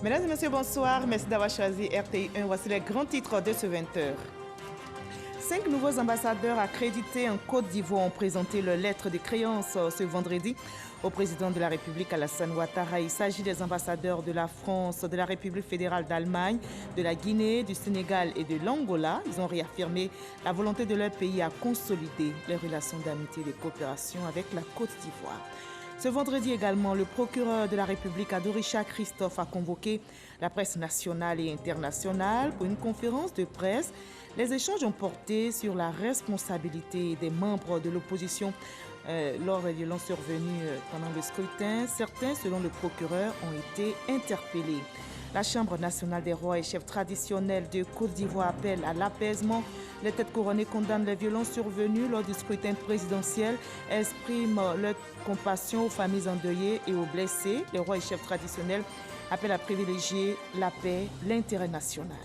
Mesdames et messieurs, bonsoir. Merci d'avoir choisi RTI1. Voici les grands titres de ce 20h. 5 nouveaux ambassadeurs accrédités en Côte d'Ivoire ont présenté leur lettre de créance ce vendredi au président de la République Alassane Ouattara. Il s'agit des ambassadeurs de la France, de la République fédérale d'Allemagne, de la Guinée, du Sénégal et de l'Angola. Ils ont réaffirmé la volonté de leur pays à consolider les relations d'amitié et de coopération avec la Côte d'Ivoire. Ce vendredi également, le procureur de la République, Adoricha Christophe, a convoqué la presse nationale et internationale pour une conférence de presse. Les échanges ont porté sur la responsabilité des membres de l'opposition lors des violences survenues pendant le scrutin. Certains, selon le procureur, ont été interpellés. La Chambre nationale des rois et chefs traditionnels de Côte d'Ivoire appelle à l'apaisement. Les têtes couronnées condamnent les violences survenues lors du scrutin présidentiel, expriment leur compassion aux familles endeuillées et aux blessés. Les rois et chefs traditionnels appellent à privilégier la paix, l'intérêt national.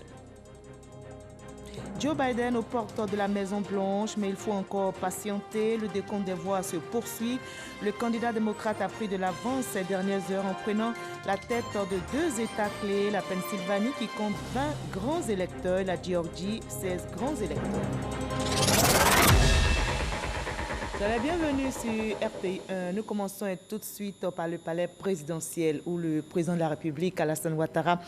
Joe Biden aux portes de la Maison-Blanche, mais il faut encore patienter. Le décompte des voix se poursuit. Le candidat démocrate a pris de l'avance ces dernières heures en prenant la tête de 2 États clés, la Pennsylvanie qui compte 20 grands électeurs et la Géorgie, 16 grands électeurs. Bienvenue sur RTI1. Nous commençons tout de suite par le palais présidentiel où le président de la République, Alassane Ouattara,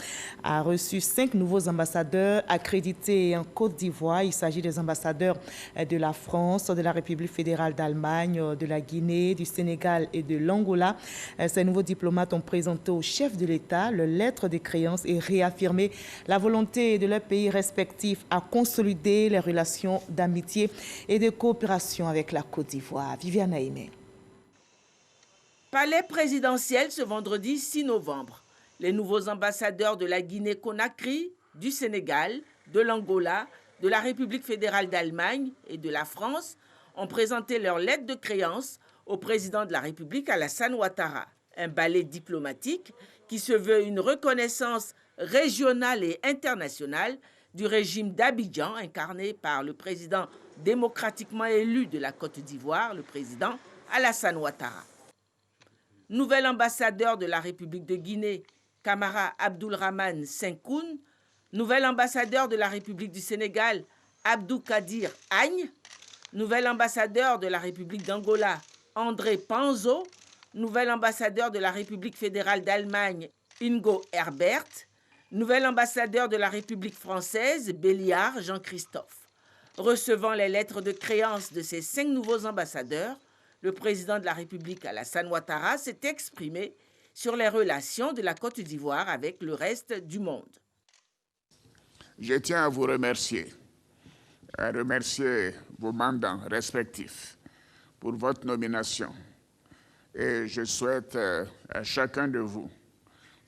a reçu 5 nouveaux ambassadeurs accrédités en Côte d'Ivoire. Il s'agit des ambassadeurs de la France, de la République fédérale d'Allemagne, de la Guinée, du Sénégal et de l'Angola. Ces nouveaux diplomates ont présenté au chef de l'État leur lettre de créance et réaffirmé la volonté de leurs pays respectifs à consolider les relations d'amitié et de coopération avec la Côte d'Ivoire. Viviane Aimé. Palais présidentiel ce vendredi 6 novembre. Les nouveaux ambassadeurs de la Guinée-Conakry, du Sénégal, de l'Angola, de la République fédérale d'Allemagne et de la France ont présenté leur lettre de créance au président de la République Alassane Ouattara. Un ballet diplomatique qui se veut une reconnaissance régionale et internationale du régime d'Abidjan incarné par le président démocratiquement élu de la Côte d'Ivoire, le président Alassane Ouattara. Nouvel ambassadeur de la République de Guinée, Camara Abdoulrahmane Senkoun. Nouvel ambassadeur de la République du Sénégal, Abdou Kadir Agne. Nouvel ambassadeur de la République d'Angola, André Panzo. Nouvel ambassadeur de la République fédérale d'Allemagne, Ingo Herbert. Nouvel ambassadeur de la République française, Béliard Jean-Christophe. Recevant les lettres de créance de ces 5 nouveaux ambassadeurs, le président de la République, Alassane Ouattara, s'est exprimé sur les relations de la Côte d'Ivoire avec le reste du monde. Je tiens à vous remercier, à remercier vos mandants respectifs pour votre nomination. Et je souhaite à chacun de vous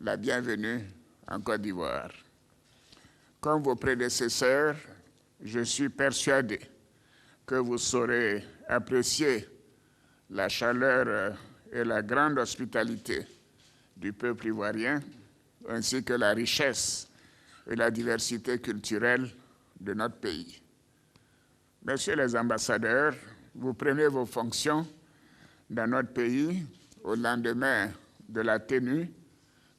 la bienvenue en Côte d'Ivoire. Comme vos prédécesseurs, je suis persuadé que vous saurez apprécier la chaleur et la grande hospitalité du peuple ivoirien, ainsi que la richesse et la diversité culturelle de notre pays. Messieurs les ambassadeurs, vous prenez vos fonctions dans notre pays au lendemain de la tenue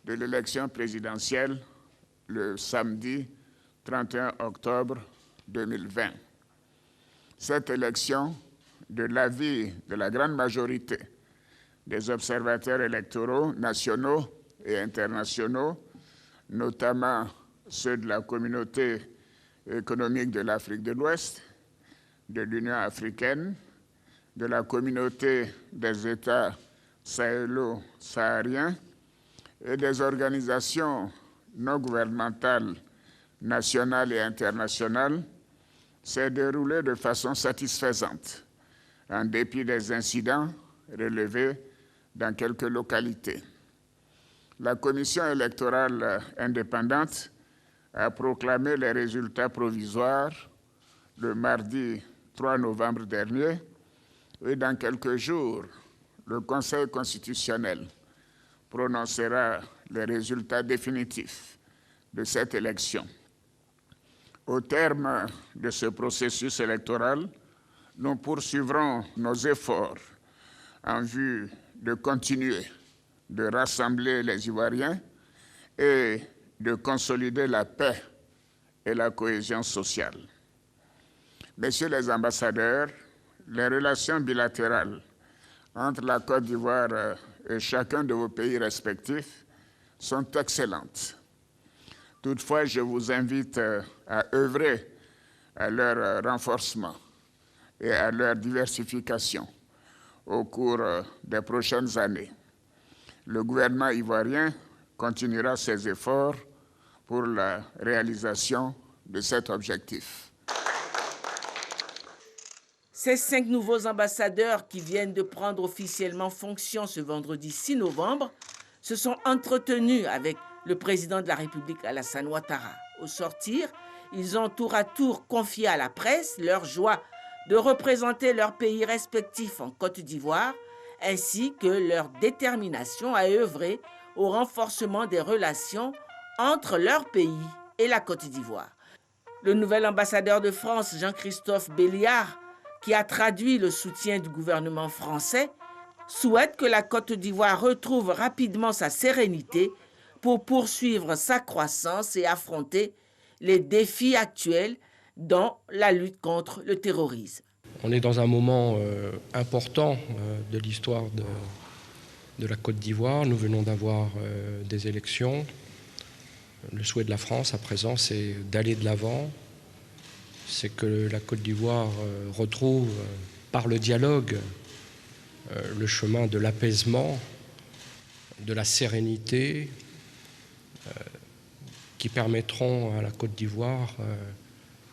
de l'élection présidentielle le samedi 31 octobre 2020. Cette élection, de l'avis de la grande majorité des observateurs électoraux nationaux et internationaux, notamment ceux de la communauté économique de l'Afrique de l'Ouest, de l'Union africaine, de la communauté des États sahélo-sahariens et des organisations non gouvernementales nationales et internationales, s'est déroulée de façon satisfaisante, en dépit des incidents relevés dans quelques localités. La Commission électorale indépendante a proclamé les résultats provisoires le mardi 3 novembre dernier et dans quelques jours, le Conseil constitutionnel prononcera les résultats définitifs de cette élection. Au terme de ce processus électoral, nous poursuivrons nos efforts en vue de continuer de rassembler les Ivoiriens et de consolider la paix et la cohésion sociale. Messieurs les ambassadeurs, les relations bilatérales entre la Côte d'Ivoire et chacun de vos pays respectifs sont excellentes. Toutefois, je vous invite à œuvrer à leur renforcement et à leur diversification au cours des prochaines années. Le gouvernement ivoirien continuera ses efforts pour la réalisation de cet objectif. Ces 5 nouveaux ambassadeurs qui viennent de prendre officiellement fonction ce vendredi 6 novembre se sont entretenus avec le président de la République, Alassane Ouattara. Au sortir, ils ont tour à tour confié à la presse leur joie de représenter leurs pays respectifs en Côte d'Ivoire, ainsi que leur détermination à œuvrer au renforcement des relations entre leur pays et la Côte d'Ivoire. Le nouvel ambassadeur de France, Jean-Christophe Béliard, qui a traduit le soutien du gouvernement français, souhaite que la Côte d'Ivoire retrouve rapidement sa sérénité pour poursuivre sa croissance et affronter les défis actuels dans la lutte contre le terrorisme. On est dans un moment important de l'histoire de la Côte d'Ivoire. Nous venons d'avoir des élections. Le souhait de la France à présent, c'est d'aller de l'avant. C'est que la Côte d'Ivoire retrouve par le dialogue le chemin de l'apaisement, de la sérénité, qui permettront à la Côte d'Ivoire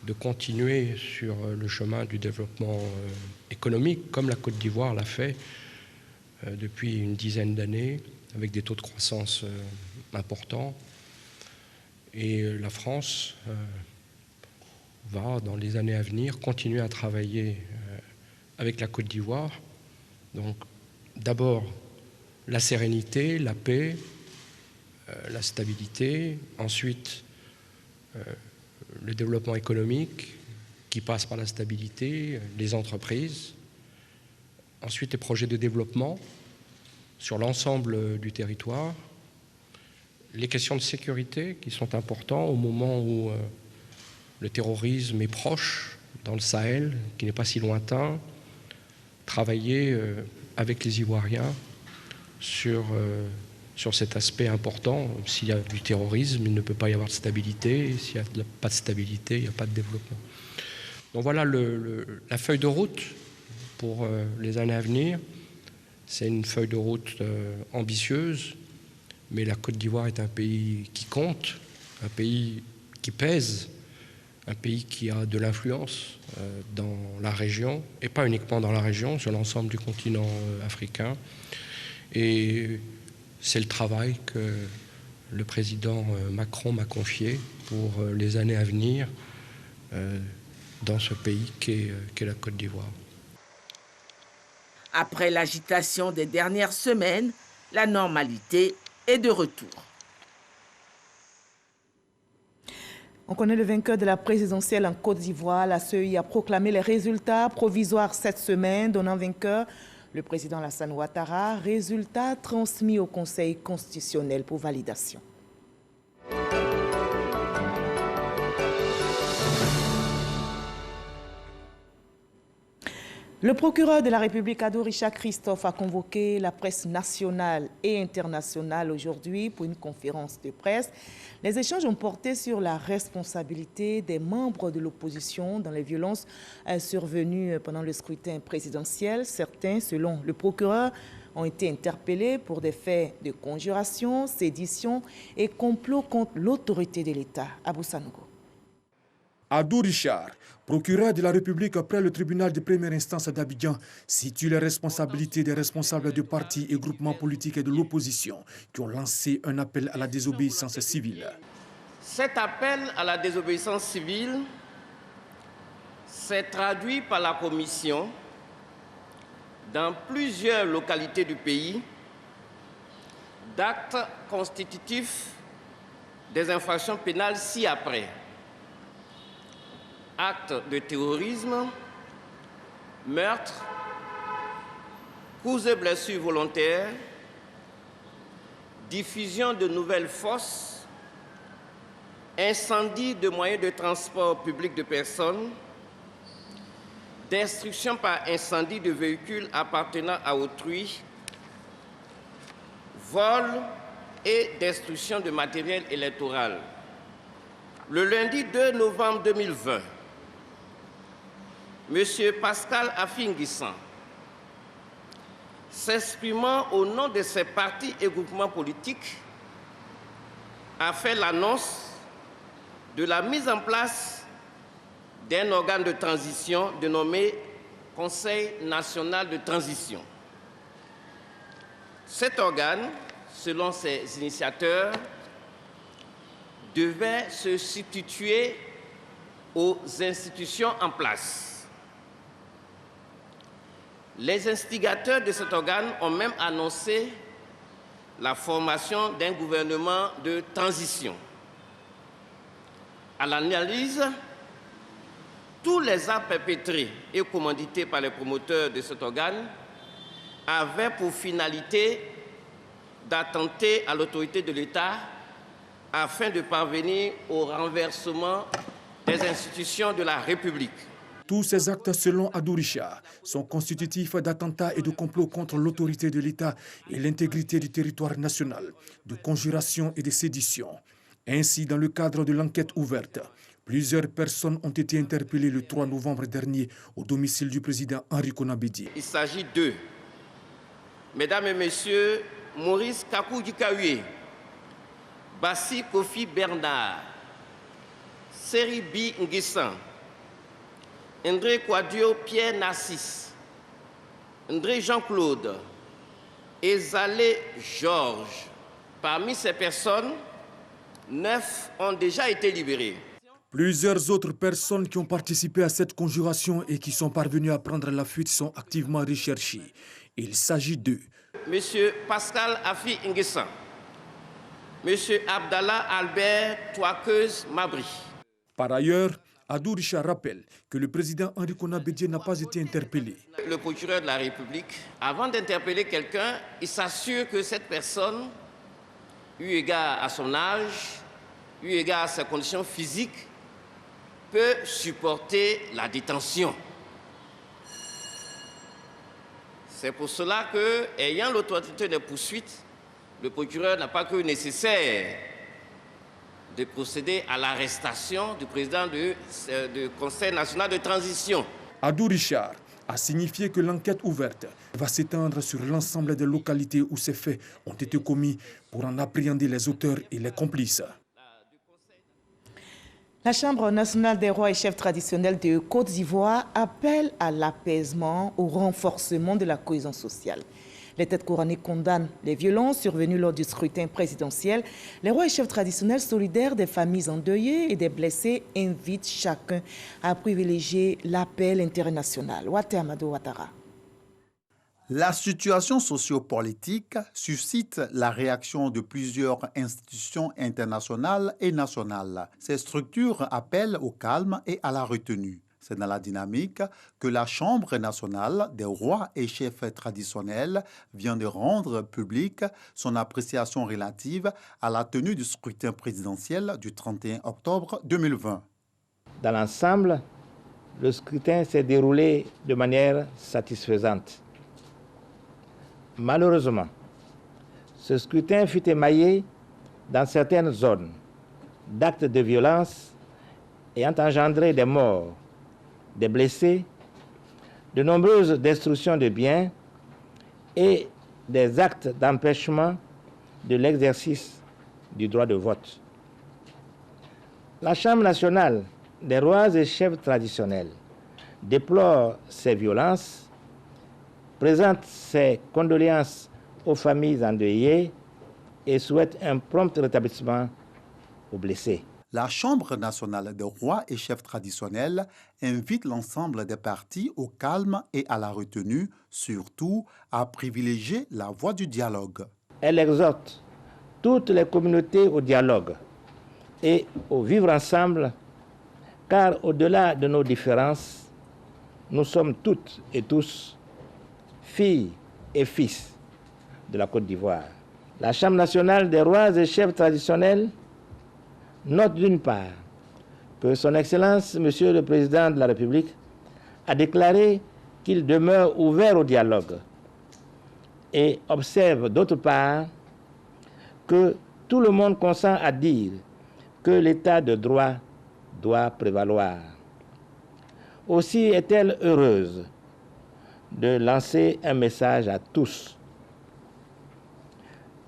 de continuer sur le chemin du développement économique, comme la Côte d'Ivoire l'a fait depuis une dizaine d'années, avec des taux de croissance importants. Et la France va, dans les années à venir, continuer à travailler avec la Côte d'Ivoire. Donc, d'abord, la sérénité, la paix, la stabilité, ensuite le développement économique qui passe par la stabilité, les entreprises, ensuite les projets de développement sur l'ensemble du territoire, les questions de sécurité qui sont importantes au moment où le terrorisme est proche dans le Sahel, qui n'est pas si lointain, travailler avec les Ivoiriens sur cet aspect important. S'il y a du terrorisme, il ne peut pas y avoir de stabilité. S'il n'y a pas de stabilité, il n'y a pas de développement. Donc voilà la feuille de route pour les années à venir. C'est une feuille de route ambitieuse, mais la Côte d'Ivoire est un pays qui compte, un pays qui pèse, un pays qui a de l'influence dans la région, et pas uniquement dans la région, sur l'ensemble du continent africain. Et c'est le travail que le président Macron m'a confié pour les années à venir dans ce pays qu'est la Côte d'Ivoire. Après l'agitation des dernières semaines, la normalité est de retour. On connaît le vainqueur de la présidentielle en Côte d'Ivoire. La CEI a proclamé les résultats provisoires cette semaine, donnant vainqueur le président Alassane Ouattara. Résultats transmis au Conseil constitutionnel pour validation. Le procureur de la République, Ado Richard Christophe, a convoqué la presse nationale et internationale aujourd'hui pour une conférence de presse. Les échanges ont porté sur la responsabilité des membres de l'opposition dans les violences survenues pendant le scrutin présidentiel. Certains, selon le procureur, ont été interpellés pour des faits de conjuration, sédition et complot contre l'autorité de l'État. Abou Sanogo. Ado Richard, procureur de la République près le tribunal de première instance d'Abidjan, situe les responsabilités des responsables de partis et groupements politiques et de l'opposition qui ont lancé un appel à la désobéissance civile. Cet appel à la désobéissance civile s'est traduit par la commission dans plusieurs localités du pays d'actes constitutifs des infractions pénales ci-après. Actes de terrorisme, meurtres, coups et blessures volontaires, diffusion de nouvelles fausses incendie de moyens de transport public de personnes, destruction par incendie de véhicules appartenant à autrui, vol et destruction de matériel électoral. Le lundi 2 novembre 2020, M. Pascal Afi N'Guessan, s'exprimant au nom de ses partis et groupements politiques, a fait l'annonce de la mise en place d'un organe de transition dénommé Conseil national de transition. Cet organe, selon ses initiateurs, devait se substituer aux institutions en place. Les instigateurs de cet organe ont même annoncé la formation d'un gouvernement de transition. À l'analyse, tous les actes perpétrés et commandités par les promoteurs de cet organe avaient pour finalité d'attenter à l'autorité de l'État afin de parvenir au renversement des institutions de la République. Tous ces actes, selon Adou Richard, sont constitutifs d'attentats et de complots contre l'autorité de l'État et l'intégrité du territoire national, de conjuration et de sédition. Ainsi, dans le cadre de l'enquête ouverte, plusieurs personnes ont été interpellées le 3 novembre dernier au domicile du président Henri Konan Bédié. Il s'agit de, mesdames et messieurs, Maurice Kakou Dikaoué, Bassi Kofi Bernard, Seribi N'Guessan, André Kwadio Pierre Narcisse, André Jean-Claude, Ezalé Georges. Parmi ces personnes, 9 ont déjà été libérés. Plusieurs autres personnes qui ont participé à cette conjuration et qui sont parvenues à prendre la fuite sont activement recherchées. Il s'agit de Monsieur Pascal Afi N'Guessan, Monsieur Abdallah Albert Touakeuse Mabri. Par ailleurs, Adou Richard rappelle que le président Henri Konan Bédié n'a pas été interpellé. Le procureur de la République, avant d'interpeller quelqu'un, il s'assure que cette personne, eu égard à son âge, eu égard à ses conditions physiques, peut supporter la détention. C'est pour cela que, ayant l'autorité des poursuites, le procureur n'a pas cru nécessaire de procéder à l'arrestation du président du Conseil national de transition. Adou Richard a signifié que l'enquête ouverte va s'étendre sur l'ensemble des localités où ces faits ont été commis pour en appréhender les auteurs et les complices. La Chambre nationale des rois et chefs traditionnels de Côte d'Ivoire appelle à l'apaisement, au renforcement de la cohésion sociale. Les têtes couronnées condamnent les violences survenues lors du scrutin présidentiel. Les rois et chefs traditionnels solidaires des familles endeuillées et des blessés invitent chacun à privilégier l'appel international. Wate Amadou Ouattara. La situation sociopolitique suscite la réaction de plusieurs institutions internationales et nationales. Ces structures appellent au calme et à la retenue. C'est dans la dynamique que la Chambre nationale des rois et chefs traditionnels vient de rendre publique son appréciation relative à la tenue du scrutin présidentiel du 31 octobre 2020. Dans l'ensemble, le scrutin s'est déroulé de manière satisfaisante. Malheureusement, ce scrutin fut émaillé dans certaines zones d'actes de violence ayant engendré des morts, des blessés, de nombreuses destructions de biens et des actes d'empêchement de l'exercice du droit de vote. La Chambre nationale des rois et chefs traditionnels déplore ces violences, présente ses condoléances aux familles endeuillées et souhaite un prompt rétablissement aux blessés. La Chambre nationale des rois et chefs traditionnels invite l'ensemble des partis au calme et à la retenue, surtout à privilégier la voie du dialogue. Elle exhorte toutes les communautés au dialogue et au vivre ensemble, car au-delà de nos différences, nous sommes toutes et tous filles et fils de la Côte d'Ivoire. La Chambre nationale des rois et chefs traditionnels note d'une part que Son Excellence, Monsieur le Président de la République, a déclaré qu'il demeure ouvert au dialogue et observe d'autre part que tout le monde consent à dire que l'état de droit doit prévaloir. Aussi est-elle heureuse de lancer un message à tous.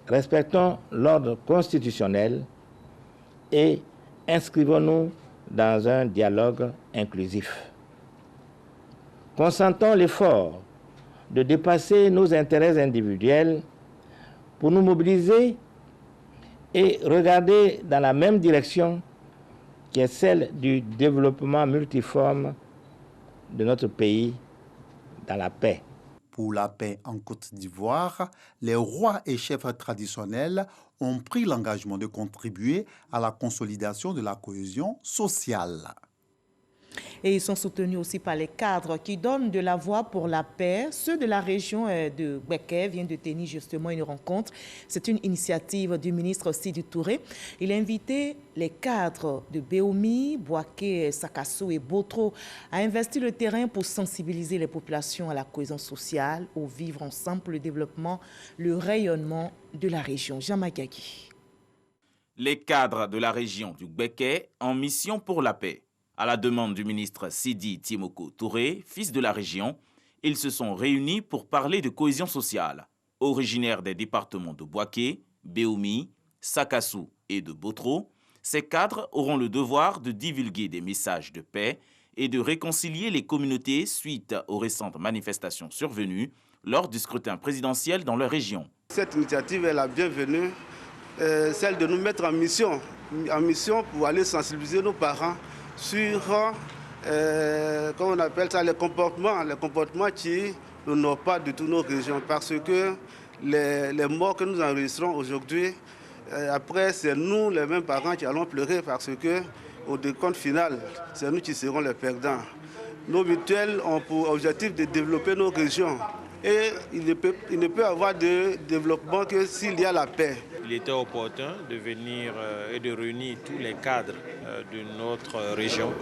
Respectons l'ordre constitutionnel et inscrivons-nous dans un dialogue inclusif. Consentons l'effort de dépasser nos intérêts individuels pour nous mobiliser et regarder dans la même direction qui est celle du développement multiforme de notre pays dans la paix. Pour la paix en Côte d'Ivoire, les rois et chefs traditionnels ont pris l'engagement de contribuer à la consolidation de la cohésion sociale. Et ils sont soutenus aussi par les cadres qui donnent de la voix pour la paix. Ceux de la région de Gbeke viennent de tenir justement une rencontre. C'est une initiative du ministre Sidi Touré. Il a invité les cadres de Béoumi, Boaké, Sakassou et Botro à investir le terrain pour sensibiliser les populations à la cohésion sociale, au vivre ensemble pour le développement, le rayonnement de la région. Jean Magagui. Les cadres de la région du Gbeke en mission pour la paix. À la demande du ministre Sidi Timoko Touré, fils de la région, ils se sont réunis pour parler de cohésion sociale. Originaires des départements de Boaké, Béoumi, Sakassou et de Botro, ces cadres auront le devoir de divulguer des messages de paix et de réconcilier les communautés suite aux récentes manifestations survenues lors du scrutin présidentiel dans leur région. Cette initiative est la bienvenue, celle de nous mettre en mission pour aller sensibiliser nos parents sur, comment on appelle ça, les comportements qui n'honorent pas du tout nos régions. Parce que les morts que nous enregistrons aujourd'hui, après, c'est nous, les mêmes parents, qui allons pleurer parce que, au décompte final, c'est nous qui serons les perdants. Nos mutuelles ont pour objectif de développer nos régions. Et il ne peut y avoir de développement que s'il y a la paix. Il était opportun de venir et de réunir tous les cadres de notre région,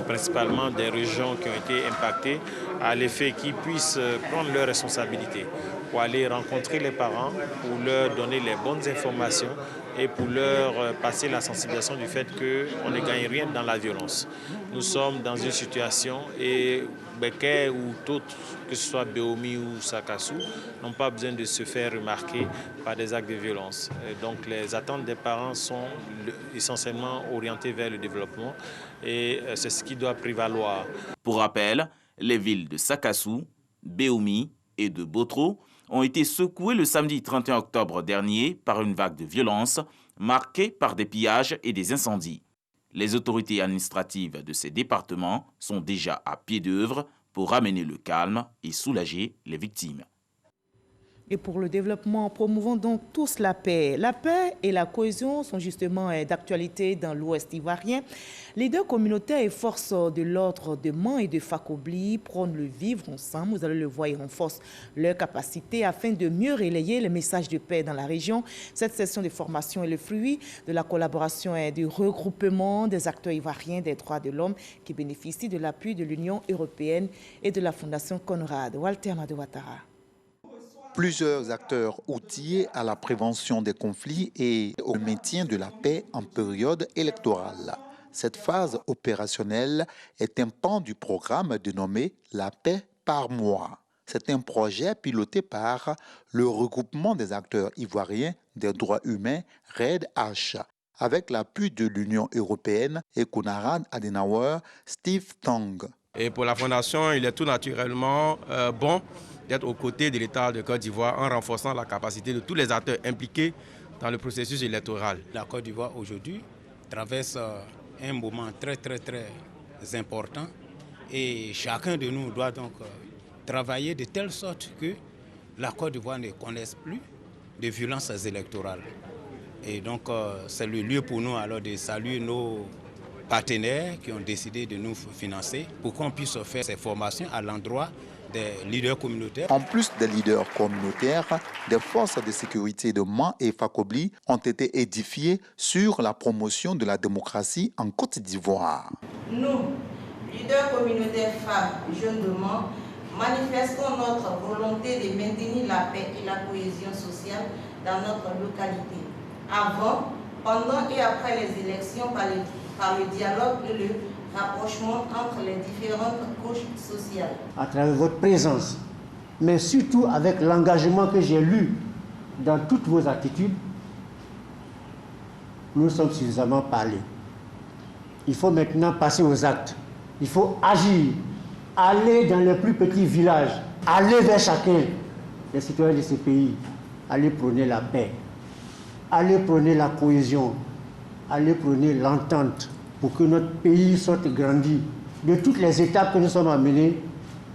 principalement des régions qui ont été impactées, à l'effet qu'ils puissent prendre leurs responsabilités pour aller rencontrer les parents, pour leur donner les bonnes informations et pour leur passer la sensibilisation du fait qu'on ne gagne rien dans la violence. Nous sommes dans une situation et Gbeke ou d'autres, que ce soit Béoumi ou Sakassou, n'ont pas besoin de se faire remarquer par des actes de violence. Et donc les attentes des parents sont essentiellement orientées vers le développement et c'est ce qui doit prévaloir. Pour rappel, les villes de Sakassou, Béoumi et de Botro ont été secouées le samedi 31 octobre dernier par une vague de violence marquée par des pillages et des incendies. Les autorités administratives de ces départements sont déjà à pied d'œuvre pour ramener le calme et soulager les victimes. Et pour le développement, promouvons donc tous la paix. La paix et la cohésion sont justement d'actualité dans l'Ouest ivoirien. Les deux communautés et forces de l'ordre de Man et de Fakobli prônent le vivre ensemble. Vous allez le voir, ils renforcent leurs capacités afin de mieux relayer les messages de paix dans la région. Cette session de formation est le fruit de la collaboration et du regroupement des acteurs ivoiriens des droits de l'homme qui bénéficient de l'appui de l'Union européenne et de la Fondation Conrad. Walter Amadou Ouattara. Plusieurs acteurs outillés à la prévention des conflits et au maintien de la paix en période électorale. Cette phase opérationnelle est un pan du programme dénommé « La paix par mois ». C'est un projet piloté par le regroupement des acteurs ivoiriens des droits humains REDH, avec l'appui de l'Union européenne et Konrad Adenauer, Steve Tong. Et pour la Fondation, il est tout naturellement bon d'être aux côtés de l'État de Côte d'Ivoire en renforçant la capacité de tous les acteurs impliqués dans le processus électoral. La Côte d'Ivoire aujourd'hui traverse un moment très important et chacun de nous doit donc travailler de telle sorte que la Côte d'Ivoire ne connaisse plus de violences électorales. Et donc c'est le lieu pour nous alors de saluer nos partenaires qui ont décidé de nous financer pour qu'on puisse faire ces formations à l'endroit des leaders communautaires. En plus des leaders communautaires, des forces de sécurité de Mans et Fakobli ont été édifiées sur la promotion de la démocratie en Côte d'Ivoire. Nous, leaders communautaires femmes jeunes de Mans, manifestons notre volonté de maintenir la paix et la cohésion sociale dans notre localité, avant, pendant et après les élections par le dialogue et le rapprochement entre les différentes couches sociales. À travers votre présence, mais surtout avec l'engagement que j'ai lu dans toutes vos attitudes, nous sommes suffisamment parlés. Il faut maintenant passer aux actes. Il faut agir, aller dans les plus petits villages, aller vers chacun des citoyens de ce pays, aller prôner la paix, aller prôner la cohésion, aller prôner l'entente pour que notre pays sorte grandi de toutes les étapes que nous sommes amenés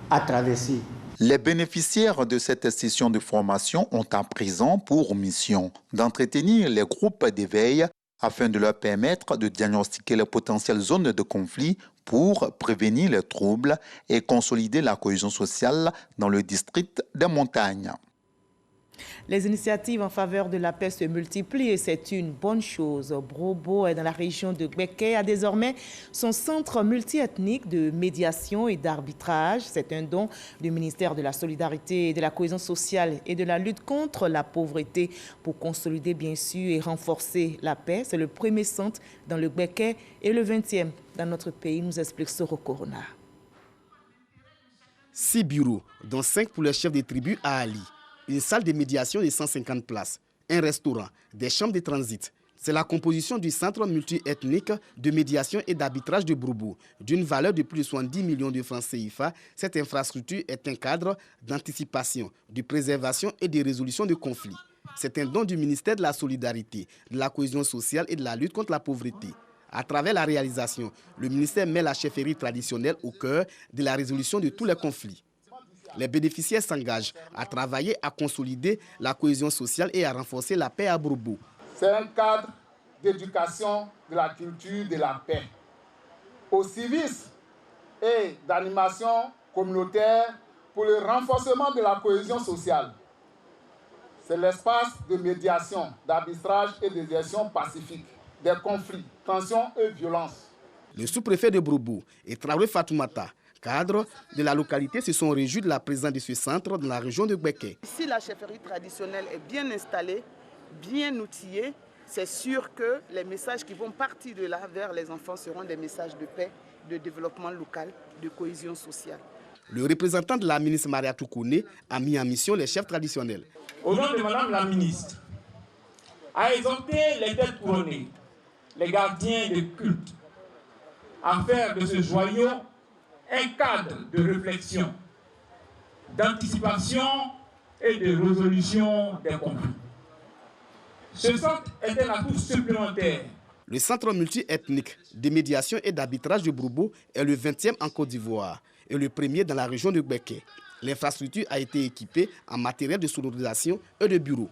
à traverser. Les bénéficiaires de cette session de formation ont à présent pour mission d'entretenir les groupes d'éveil afin de leur permettre de diagnostiquer les potentielles zones de conflit pour prévenir les troubles et consolider la cohésion sociale dans le district des montagnes. Les initiatives en faveur de la paix se multiplient et c'est une bonne chose. Brobo, dans la région de Gbeke, a désormais son centre multiethnique de médiation et d'arbitrage. C'est un don du ministère de la Solidarité et de la Cohésion sociale et de la lutte contre la pauvreté pour consolider bien sûr et renforcer la paix. C'est le premier centre dans le Gbeke et le 20e dans notre pays, nous explique Soro Corona. 6 bureaux, dont 5 pour les chefs des tribus à Ali. Une salle de médiation de 150 places, un restaurant, des chambres de transit. C'est la composition du centre multiethnique de médiation et d'arbitrage de Brobo. D'une valeur de plus de 70 millions de francs CFA, cette infrastructure est un cadre d'anticipation, de préservation et de résolution de conflits. C'est un don du ministère de la Solidarité, de la Cohésion sociale et de la lutte contre la pauvreté. À travers la réalisation, le ministère met la chefferie traditionnelle au cœur de la résolution de tous les conflits. Les bénéficiaires s'engagent à travailler à consolider la cohésion sociale et à renforcer la paix à Brobo. C'est un cadre d'éducation de la culture de la paix, au civisme et d'animation communautaire pour le renforcement de la cohésion sociale. C'est l'espace de médiation, d'arbitrage et de gestion pacifique des conflits, tensions et violences. Le sous-préfet de Brobo et Traoré Fatoumata, cadres de la localité, se sont réjouis de la présence de ce centre dans la région de Gbeke. Si la chefferie traditionnelle est bien installée, bien outillée, c'est sûr que les messages qui vont partir de là vers les enfants seront des messages de paix, de développement local, de cohésion sociale. Le représentant de la ministre Maria Toukoune a mis en mission les chefs traditionnels. Au nom de Madame la ministre, a exhorté les têtes couronnées, les gardiens de culte, à faire de ce joyau un cadre de réflexion, d'anticipation et de résolution des conflits. Ce centre est un atout supplémentaire. Le centre multiethnique de médiation et d'arbitrage de Brobo est le 20e en Côte d'Ivoire et le premier dans la région de Gbeke. L'infrastructure a été équipée en matériel de sonorisation et de bureaux.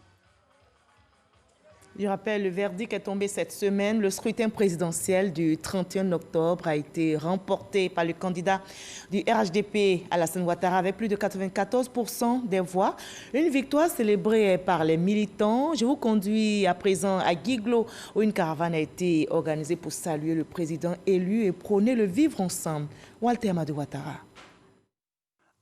Je rappelle, le verdict est tombé cette semaine. Le scrutin présidentiel du 31 octobre a été remporté par le candidat du RHDP, Alassane Ouattara, avec plus de 94% des voix. Une victoire célébrée par les militants. Je vous conduis à présent à Guiglo, où une caravane a été organisée pour saluer le président élu et prôner le vivre ensemble. Walter Amadou Ouattara.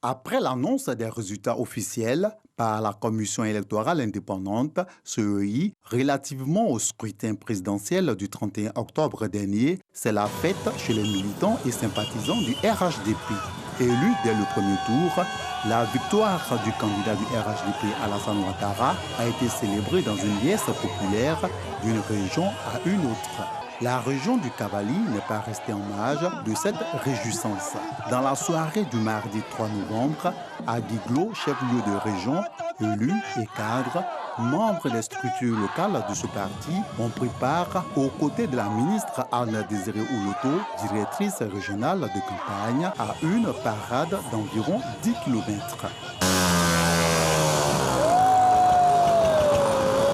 Après l'annonce des résultats officiels par la Commission électorale indépendante, CEI, relativement au scrutin présidentiel du 31 octobre dernier, c'est la fête chez les militants et sympathisants du RHDP. Élu dès le premier tour, la victoire du candidat du RHDP, Alassane Ouattara, a été célébrée dans une liesse populaire d'une région à une autre. La région du Cavali n'est pas restée en marge de cette réjouissance. Dans la soirée du mardi 3 novembre, à Guiglo, chef-lieu de région, élus et cadres, membres des structures locales de ce parti ont pris part aux côtés de la ministre Anne Désiré Ouloto, directrice régionale de campagne, à une parade d'environ 10 km.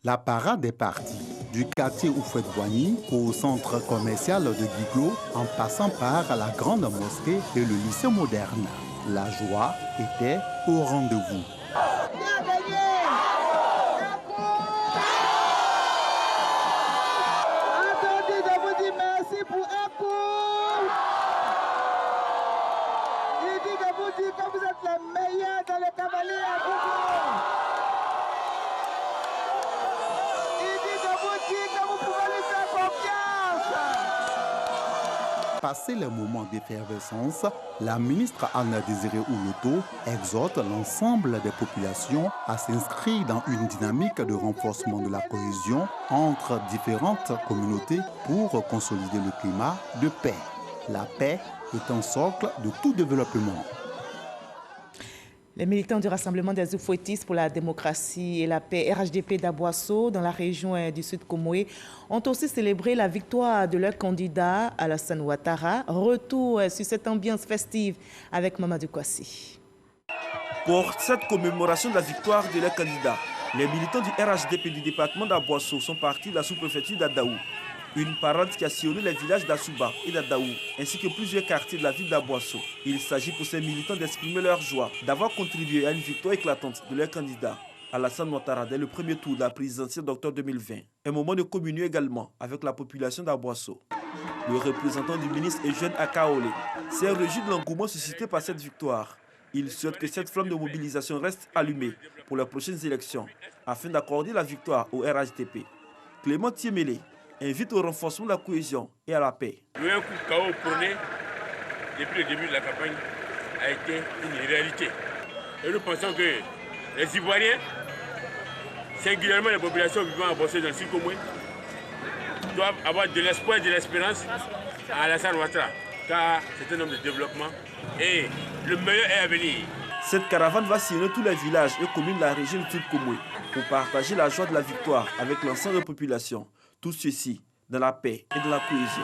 La parade est partie du quartier Oufouette-Boigny au centre commercial de Guiglo, en passant par la grande mosquée et le lycée moderne. La joie était au rendez-vous. Passé le moment d'effervescence, la ministre Anna Désiré Ouloto exhorte l'ensemble des populations à s'inscrire dans une dynamique de renforcement de la cohésion entre différentes communautés pour consolider le climat de paix. La paix est un socle de tout développement. Les militants du Rassemblement des Oufouettistes pour la démocratie et la paix, RHDP d'Aboasso, dans la région du Sud Comoé, ont aussi célébré la victoire de leur candidat, Alassane Ouattara. Retour sur cette ambiance festive avec Mamadou Kwasi. Pour cette commémoration de la victoire de leur candidat, les militants du RHDP du département d'Aboasso sont partis de la sous-préfecture d'Adaou. Une parade qui a sillonné les villages d'Assouba et d'Adaou, ainsi que plusieurs quartiers de la ville d'Aboasso. Il s'agit pour ces militants d'exprimer leur joie d'avoir contribué à une victoire éclatante de leur candidat, Alassane Ouattara, dès le premier tour de la présidentielle d'octobre 2020. Un moment de communion également avec la population d'Aboasso. Le représentant du ministre Eugène Akaolé s'est réjoui de l'engouement suscité par cette victoire. Il souhaite que cette flamme de mobilisation reste allumée pour les prochaines élections, afin d'accorder la victoire au RHDP. Clément Tiemele invite au renforcement de la cohésion et à la paix. Le coup de chaos prôné depuis le début de la campagne a été une réalité. Et nous pensons que les Ivoiriens, singulièrement les populations vivant à Bossé dans le Sud Comoé, doivent avoir de l'espoir et de l'espérance à Alassane Ouattara, car c'est un homme de développement et le meilleur est à venir. Cette caravane va sillonner tous les villages et communes de la région du Sud Comoé pour partager la joie de la victoire avec l'ensemble de la population. Tout ceci dans la paix et dans la cohésion.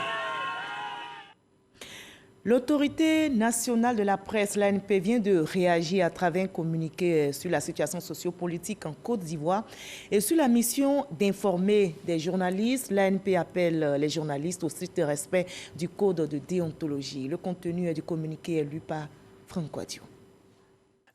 L'autorité nationale de la presse, l'ANP, vient de réagir à travers un communiqué sur la situation sociopolitique en Côte d'Ivoire et sur la mission d'informer des journalistes. L'ANP appelle les journalistes au strict respect du code de déontologie. Le contenu du communiqué est lu par Franck Wadio.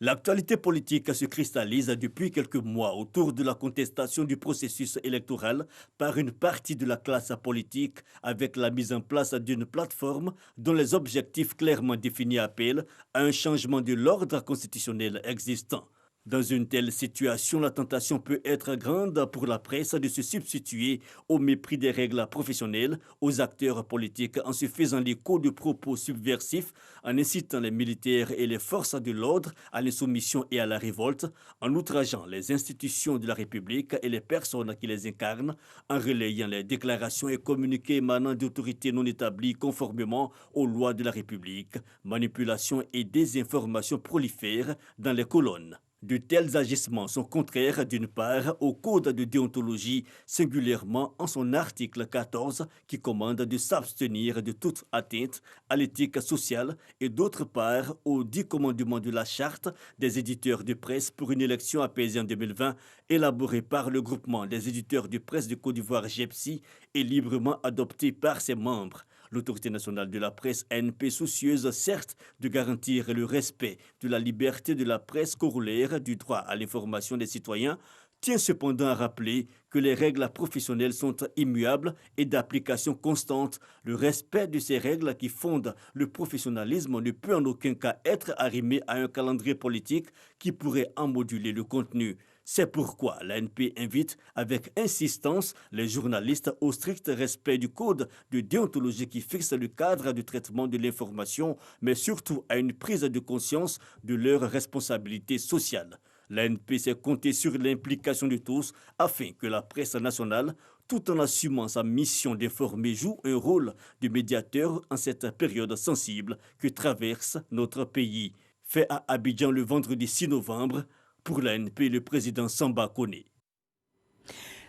L'actualité politique se cristallise depuis quelques mois autour de la contestation du processus électoral par une partie de la classe politique avec la mise en place d'une plateforme dont les objectifs clairement définis appellent à un changement de l'ordre constitutionnel existant. Dans une telle situation, la tentation peut être grande pour la presse de se substituer au mépris des règles professionnelles aux acteurs politiques en se faisant l'écho de propos subversifs, en incitant les militaires et les forces de l'ordre à l'insoumission et à la révolte, en outrageant les institutions de la République et les personnes qui les incarnent, en relayant les déclarations et communiqués émanant d'autorités non établies conformément aux lois de la République. Manipulation et désinformation prolifèrent dans les colonnes. De tels agissements sont contraires d'une part au code de déontologie, singulièrement en son article 14 qui commande de s'abstenir de toute atteinte à l'éthique sociale et d'autre part aux 10 commandements de la charte des éditeurs de presse pour une élection apaisée en 2020 élaborée par le groupement des éditeurs de presse de Côte d'Ivoire GEPSI et librement adoptée par ses membres. L'autorité nationale de la presse, ANP, soucieuse certes de garantir le respect de la liberté de la presse corollaire du droit à l'information des citoyens, tient cependant à rappeler que les règles professionnelles sont immuables et d'application constante. Le respect de ces règles qui fondent le professionnalisme ne peut en aucun cas être arrimé à un calendrier politique qui pourrait en moduler le contenu. C'est pourquoi l'ANP invite avec insistance les journalistes au strict respect du code de déontologie qui fixe le cadre de traitement de l'information, mais surtout à une prise de conscience de leurs responsabilités sociales. L'ANP s'est compté sur l'implication de tous afin que la presse nationale, tout en assumant sa mission d'informer, joue un rôle de médiateur en cette période sensible que traverse notre pays. Fait à Abidjan le vendredi 6 novembre, pour l'ANP, le président Samba Koné.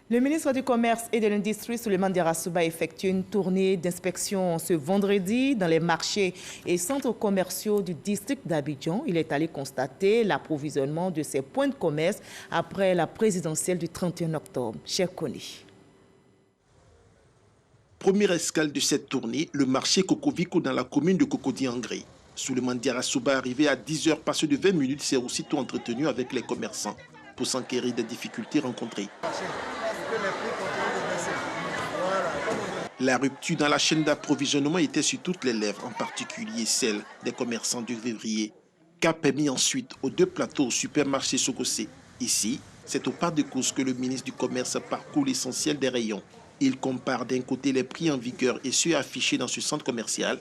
Le ministre du Commerce et de l'Industrie, Souleymane Diarra-Souba, effectue une tournée d'inspection ce vendredi dans les marchés et centres commerciaux du district d'Abidjan. Il est allé constater l'approvisionnement de ces points de commerce après la présidentielle du 31 octobre. Cher Koné. Première escale de cette tournée, le marché Kokoviko dans la commune de Cocody-Angré. Souleymane Diarra Souba, arrivé à 10h passé de 20 minutes, s'est aussitôt entretenu avec les commerçants pour s'enquérir des difficultés rencontrées. La rupture dans la chaîne d'approvisionnement était sur toutes les lèvres, en particulier celle des commerçants du Vivrier, qu'a permis ensuite aux 2 plateaux au supermarché Sokosé. Ici, c'est au pas de course que le ministre du Commerce parcourt l'essentiel des rayons. Il compare d'un côté les prix en vigueur et ceux affichés dans ce centre commercial.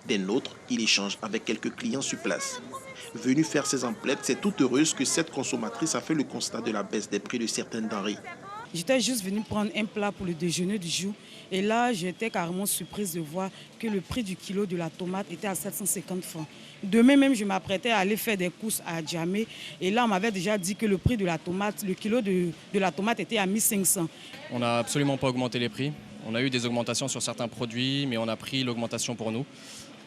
D'un autre, il échange avec quelques clients sur place. Venue faire ses emplettes, c'est toute heureuse que cette consommatrice a fait le constat de la baisse des prix de certaines denrées. J'étais juste venue prendre un plat pour le déjeuner du jour. Et là, j'étais carrément surprise de voir que le prix du kilo de la tomate était à 750 francs. Demain même, je m'apprêtais à aller faire des courses à Djamé. Et là, on m'avait déjà dit que le prix de la tomate, le kilo de la tomate était à 1500. On n'a absolument pas augmenté les prix. On a eu des augmentations sur certains produits, mais on a pris l'augmentation pour nous.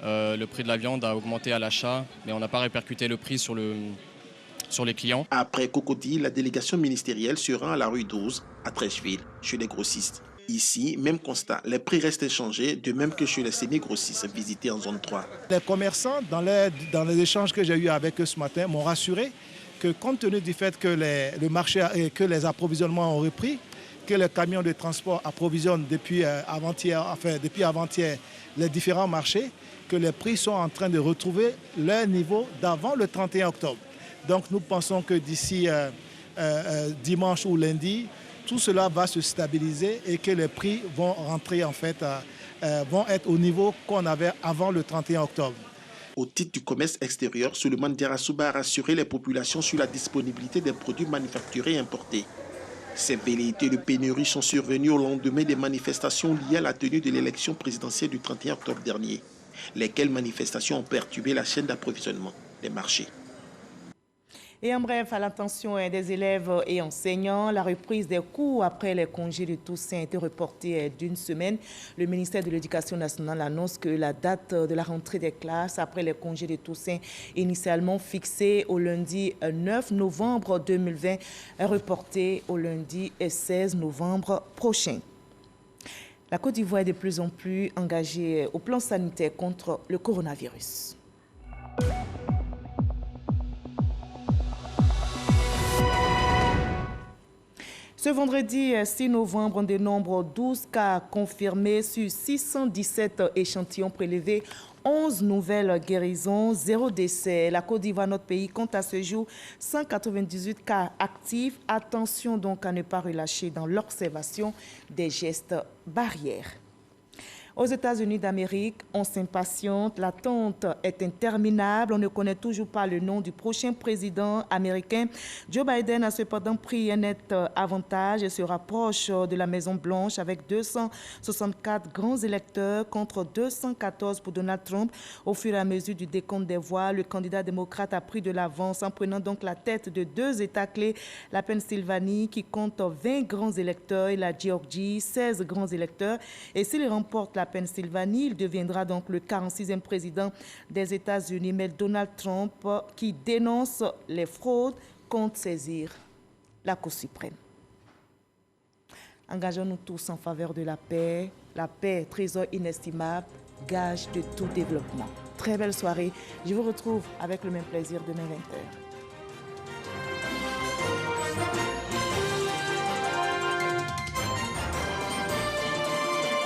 Le prix de la viande a augmenté à l'achat, mais on n'a pas répercuté le prix sur les clients. Après Cocody, la délégation ministérielle se rend à la rue 12, à Trècheville, chez les grossistes. Ici, même constat, les prix restent inchangés, de même que chez les semi-grossistes visités en zone 3. Les commerçants, dans les échanges que j'ai eus avec eux ce matin, m'ont rassuré que compte tenu du fait que le marché et que les approvisionnements ont repris, que les camions de transport approvisionnent depuis avant-hier les différents marchés, que les prix sont en train de retrouver leur niveau d'avant le 31 octobre. Donc nous pensons que d'ici dimanche ou lundi, tout cela va se stabiliser et que les prix vont rentrer vont être au niveau qu'on avait avant le 31 octobre. Au titre du commerce extérieur, Souleymane Diarra Souba a rassuré les populations sur la disponibilité des produits manufacturés et importés. Ces velléités de pénurie sont survenues au lendemain des manifestations liées à la tenue de l'élection présidentielle du 31 octobre dernier, lesquelles manifestations ont perturbé la chaîne d'approvisionnement des marchés. Et en bref, à l'attention des élèves et enseignants, la reprise des cours après les congés de Toussaint a été reportée d'une semaine. Le ministère de l'Éducation nationale annonce que la date de la rentrée des classes après les congés de Toussaint, initialement fixée au lundi 9 novembre 2020, est reportée au lundi 16 novembre prochain. La Côte d'Ivoire est de plus en plus engagée au plan sanitaire contre le coronavirus. Ce vendredi 6 novembre, on dénombre 12 cas confirmés sur 617 échantillons prélevés, 11 nouvelles guérisons, 0 décès. La Côte d'Ivoire, notre pays, compte à ce jour 198 cas actifs. Attention donc à ne pas relâcher dans l'observation des gestes barrières. Aux États-Unis d'Amérique, on s'impatiente, l'attente est interminable, on ne connaît toujours pas le nom du prochain président américain. Joe Biden a cependant pris un net avantage et se rapproche de la Maison-Blanche avec 264 grands électeurs contre 214 pour Donald Trump. Au fur et à mesure du décompte des voix, le candidat démocrate a pris de l'avance en prenant donc la tête de 2 États clés, la Pennsylvanie qui compte 20 grands électeurs et la Géorgie, 16 grands électeurs. Et s'il remporte la Pennsylvanie, il deviendra donc le 46e président des États-Unis. Mais Donald Trump, qui dénonce les fraudes, compte saisir la Cour suprême. Engageons-nous tous en faveur de la paix. La paix, trésor inestimable, gage de tout développement. Très belle soirée. Je vous retrouve avec le même plaisir demain 20h.